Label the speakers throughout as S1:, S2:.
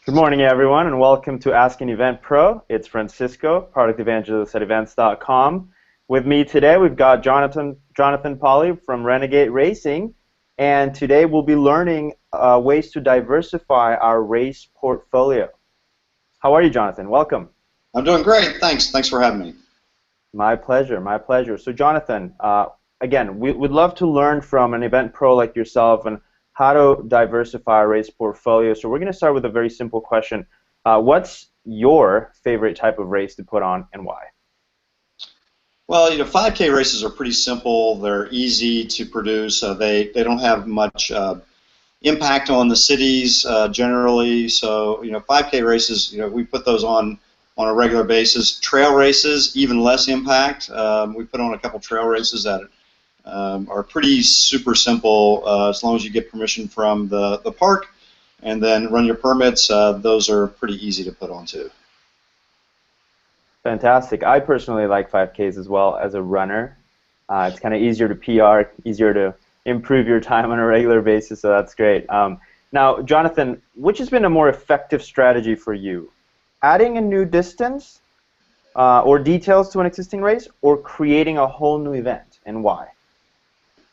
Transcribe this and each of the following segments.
S1: Good morning, everyone, and welcome to Ask an Event Pro. It's Francisco, product evangelist at Events.com. With me today, we've got Jonathan Pauley from Renegade Racing, and today we'll be learning ways to diversify our race portfolio. How are you, Jonathan? Welcome.
S2: I'm doing great. Thanks. Thanks for having me.
S1: My pleasure. My pleasure. So, Jonathan, again, we'd love to learn from an event pro like yourself and how to diversify a race portfolio. So we're going to start with a very simple question. What's your favorite type of race to put on and why?
S2: Well, 5K races are pretty simple. They're easy to produce. They don't have much impact on the cities generally. So, 5K races, we put those on a regular basis. Trail races, even less impact. We put on a couple trail races that are pretty super simple as long as you get permission from the park and then run your permits. Those are pretty easy to put on too.
S1: Fantastic. I personally like 5Ks as well as a runner. It's kind of easier to PR, easier to improve your time on a regular basis, so that's great. Now, Jonathan, which has been a more effective strategy for you? Adding a new distance or details to an existing race, or creating a whole new event, and why?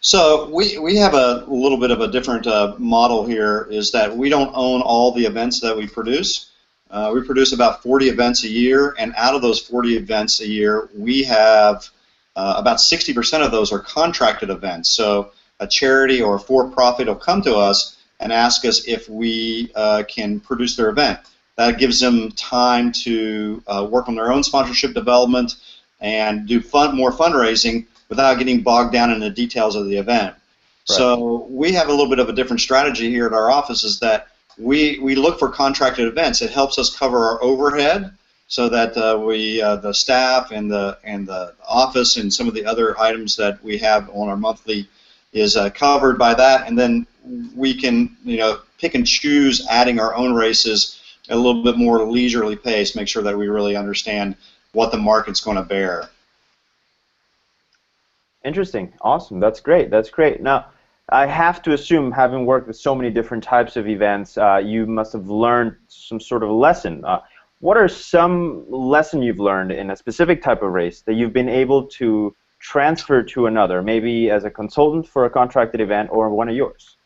S2: So we have a little bit of a different model here, is that we don't own all the events that we produce. We produce about 40 events a year, and out of those 40 events a year, we have about 60% of those are contracted events. So a charity or a for-profit will come to us and ask us if we can produce their event. That gives them time to work on their own sponsorship development and do more fundraising without getting bogged down in the details of the event. Right. So we have a little bit of a different strategy here at our office, is that we look for contracted events. It helps us cover our overhead so that the staff and the office and some of the other items that we have on our monthly is covered by that, and then we can pick and choose adding our own races at a little bit more leisurely pace, make sure that we really understand what the market's going to bear.
S1: Interesting. Awesome. That's great. That's great. Now, I have to assume, having worked with so many different types of events, you must have learned some sort of lesson. What are some lessons you've learned in a specific type of race that you've been able to transfer to another, maybe as a consultant for a contracted event or one of yours?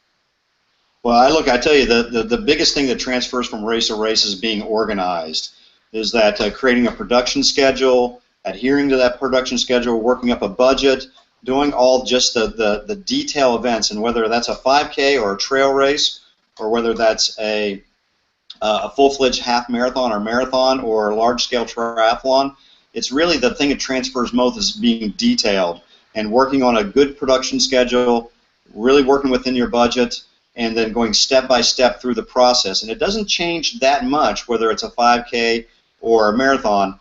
S2: Well, I tell you, the biggest thing that transfers from race to race is being organized. Is that creating a production schedule, adhering to that production schedule, working up a budget, doing all just the detail events, and whether that's a 5K or a trail race, or whether that's a full-fledged half marathon or marathon or a large-scale triathlon, it's really the thing that transfers most is being detailed and working on a good production schedule, really working within your budget, and then going step by step through the process. And it doesn't change that much whether it's a 5K or a marathon.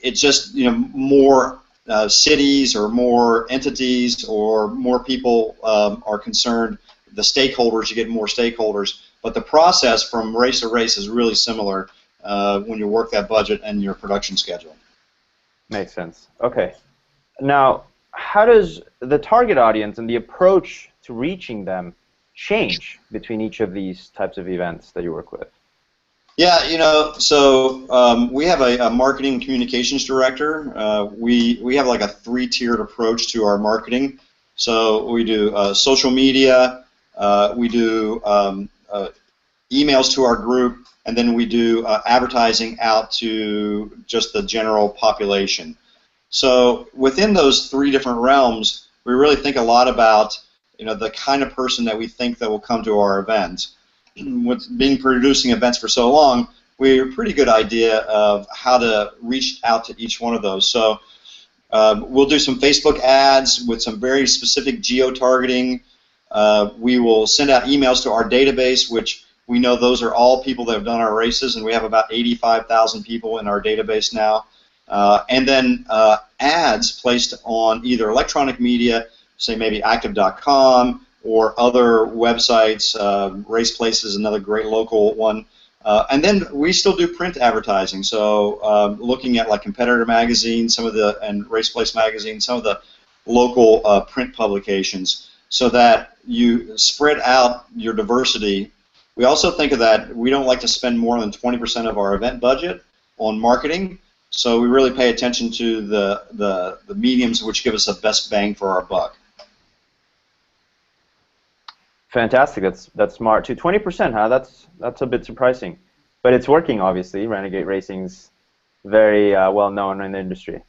S2: It's just more cities or more entities or more people are concerned. The stakeholders, you get more stakeholders, but the process from race to race is really similar when you work that budget and your production schedule.
S1: Makes sense. Okay. Now, how does the target audience and the approach to reaching them change between each of these types of events that you work with?
S2: Yeah, so we have a marketing communications director. We have like a three-tiered approach to our marketing. So we do social media, we do emails to our group, and then we do advertising out to just the general population. So within those three different realms, we really think a lot about the kind of person that we think that will come to our event. With being producing events for so long, we have a pretty good idea of how to reach out to each one of those. So we'll do some Facebook ads with some very specific geo-targeting. We will send out emails to our database, which we know those are all people that have done our races, and we have about 85,000 people in our database now. And then ads placed on either electronic media, say maybe active.com, or other websites. Race Place is another great local one. And then we still do print advertising, so looking at like Competitor Magazine, and Race Place Magazine, some of the local print publications, so that you spread out your diversity We also think of that we don't like to spend more than 20% of our event budget on marketing, so we really pay attention to the mediums which give us the best bang for our buck.
S1: Fantastic. That's smart too. 20%, huh? That's a bit surprising, but it's working obviously. Renegade Racing's very well known in the industry.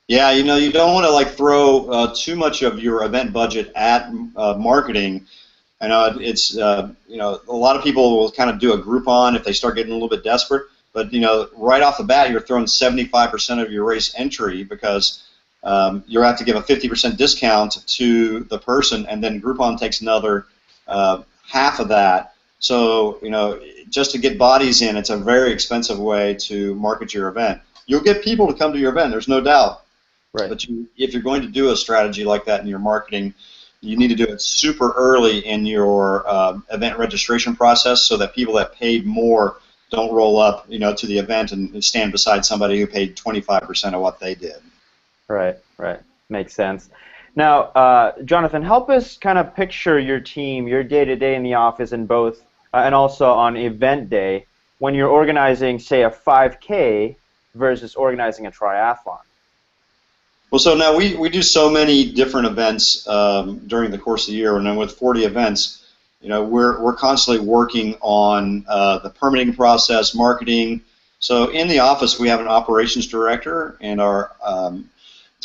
S2: Yeah, you know, you don't want to like throw too much of your event budget at marketing. I know it's you know, a lot of people will kind of do a Groupon if they start getting a little bit desperate. But you know, right off the bat, you're throwing 75% of your race entry because you'll have to give a 50% discount to the person, and then Groupon takes another half of that. So you know, just to get bodies in, it's a very expensive way to market your event. You'll get people to come to your event, there's no doubt.
S1: Right.
S2: But if you're going to do a strategy like that in your marketing, you need to do it super early in your event registration process so that people that paid more don't roll up, you know, to the event and stand beside somebody who paid 25% of what they did.
S1: Right, right. Makes sense. Now, Jonathan, help us kind of picture your team, your day-to-day in the office in both, and also on event day, when you're organizing, say, a 5K versus organizing a triathlon.
S2: Well, so now we do so many different events during the course of the year, and then with 40 events, you know, we're constantly working on the permitting process, marketing. So in the office, we have an operations director, and our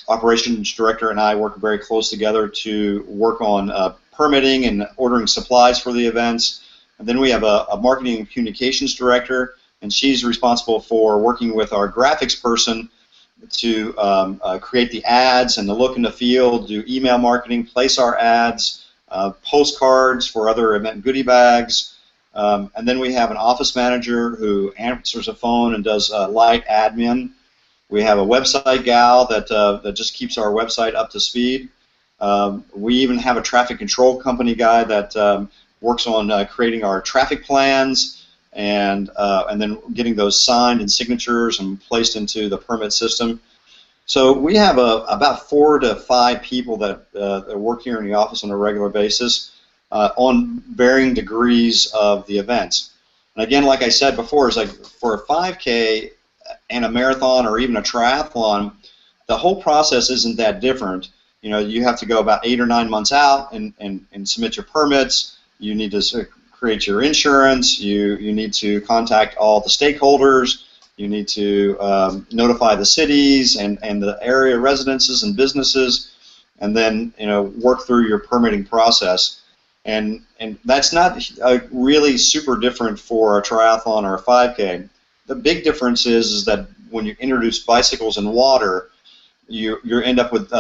S2: operations director and I work very close together to work on permitting and ordering supplies for the events. And then we have a marketing and communications director, and she's responsible for working with our graphics person to create the ads and the look and the feel, do email marketing, place our ads, postcards for other event goodie bags, and then we have an office manager who answers the phone and does light admin. We have a website gal that just keeps our website up to speed. We even have a traffic control company guy that works on creating our traffic plans, and then getting those signed and signatures and placed into the permit system. So we have about 4 to 5 people that work here in the office on a regular basis on varying degrees of the events. And again, like I said before, it's like for a 5K and a marathon or even a triathlon, the whole process isn't that different. You know, you have to go about 8 or 9 months out and submit your permits. You need to create your insurance, you need to contact all the stakeholders, you need to notify the cities and the area residences and businesses, and then, you know, work through your permitting process. And that's not really super different for a triathlon or a 5K. The big difference is that when you introduce bicycles and water, you end up with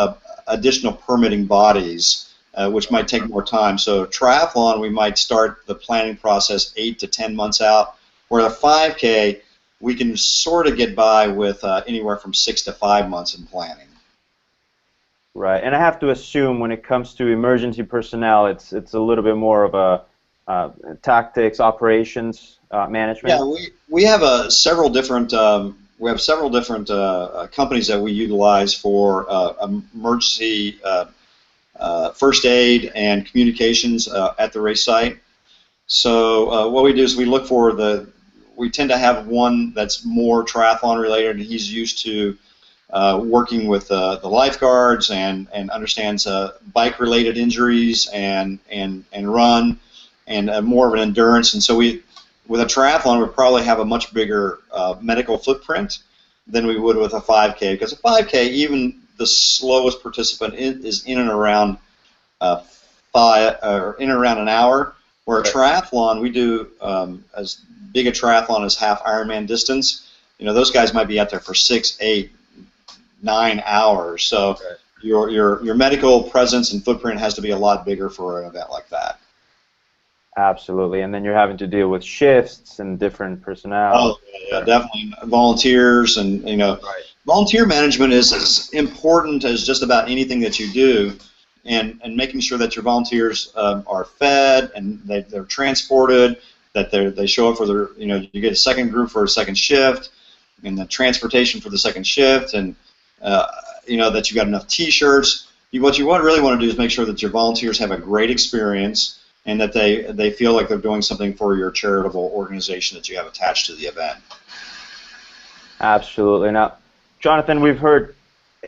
S2: additional permitting bodies, which might take more time. So triathlon, we might start the planning process 8 to 10 months out, where a 5K, we can sort of get by with anywhere from 6 to 5 months in planning.
S1: Right, and I have to assume when it comes to emergency personnel, it's a little bit more of a tactics, operations, management.
S2: Yeah, we have several different companies that we utilize for emergency first aid and communications at the race site. So what we do is we look for we tend to have one that's more triathlon related, and he's used to working with the lifeguards and understands bike related injuries and run and more of an endurance. And so with a triathlon, we probably have a much bigger medical footprint than we would with a 5K, because a 5K, even the slowest participant is in and around an hour. Where a triathlon, we do as big a triathlon as half Ironman distance. You know, those guys might be out there for 6, 8, 9 hours. So your medical presence and footprint has to be a lot bigger for an event like that.
S1: Absolutely, and then you're having to deal with shifts and different personnel.
S2: Oh, yeah, definitely. Volunteers and, you know, volunteer management is as important as just about anything that you do, and making sure that your volunteers are fed and they're transported, that they show up for their, you know, you get a second group for a second shift, and the transportation for the second shift, and you know, that you got enough T-shirts. What you really want to do is make sure that your volunteers have a great experience, and that they feel like they're doing something for your charitable organization that you have attached to the event.
S1: Absolutely. Now, Jonathan, we've heard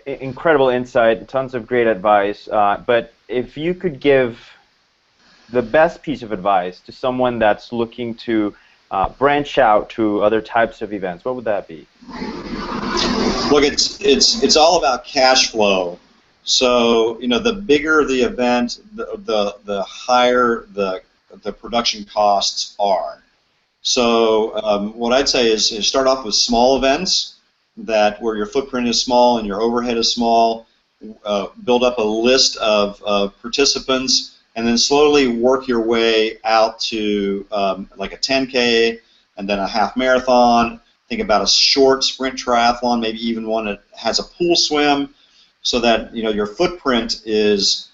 S1: incredible insight, tons of great advice, but if you could give the best piece of advice to someone that's looking to branch out to other types of events, what would that be?
S2: Look, it's all about cash flow. So the bigger the event, the higher the production costs are. So what I'd say is start off with small events where your footprint is small and your overhead is small. Build up a list of participants, and then slowly work your way out to like a 10K and then a half marathon. Think about a short sprint triathlon, maybe even one that has a pool swim, so that your footprint is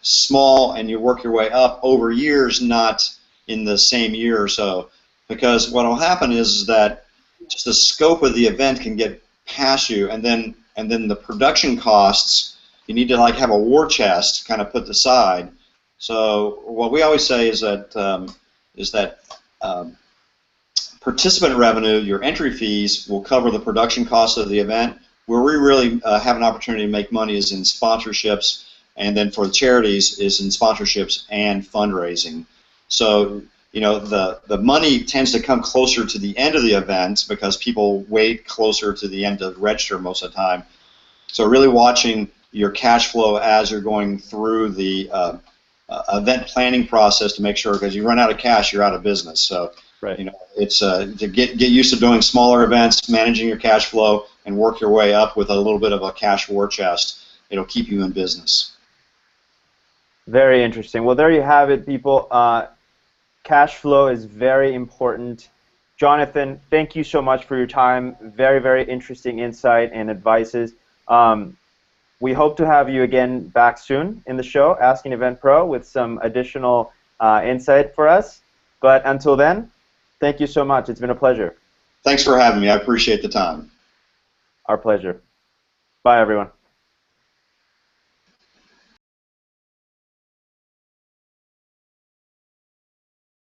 S2: small and you work your way up over years, not in the same year or so. Because what will happen is that just the scope of the event can get past you, and then the production costs, you need to like have a war chest kind of put aside. So what we always say is that participant revenue, your entry fees, will cover the production costs of the event. Where we really have an opportunity to make money is in sponsorships, and then for the charities is in sponsorships and fundraising. So the money tends to come closer to the end of the event because people wait closer to the end to register most of the time. So really watching your cash flow as you're going through the event planning process to make sure, because you run out of cash, you're out of business. So
S1: right.
S2: It's to get used to doing smaller events, managing your cash flow, and work your way up with a little bit of a cash war chest. It'll keep you in business.
S1: Very interesting. Well, there you have it, people. Cash flow is very important. Jonathan, thank you so much for your time. Very, very interesting insight and advices. We hope to have you again back soon in the show, Asking Event Pro, with some additional insight for us. But until then, thank you so much. It's been a pleasure.
S2: Thanks for having me. I appreciate the time.
S1: Our pleasure. Bye, everyone.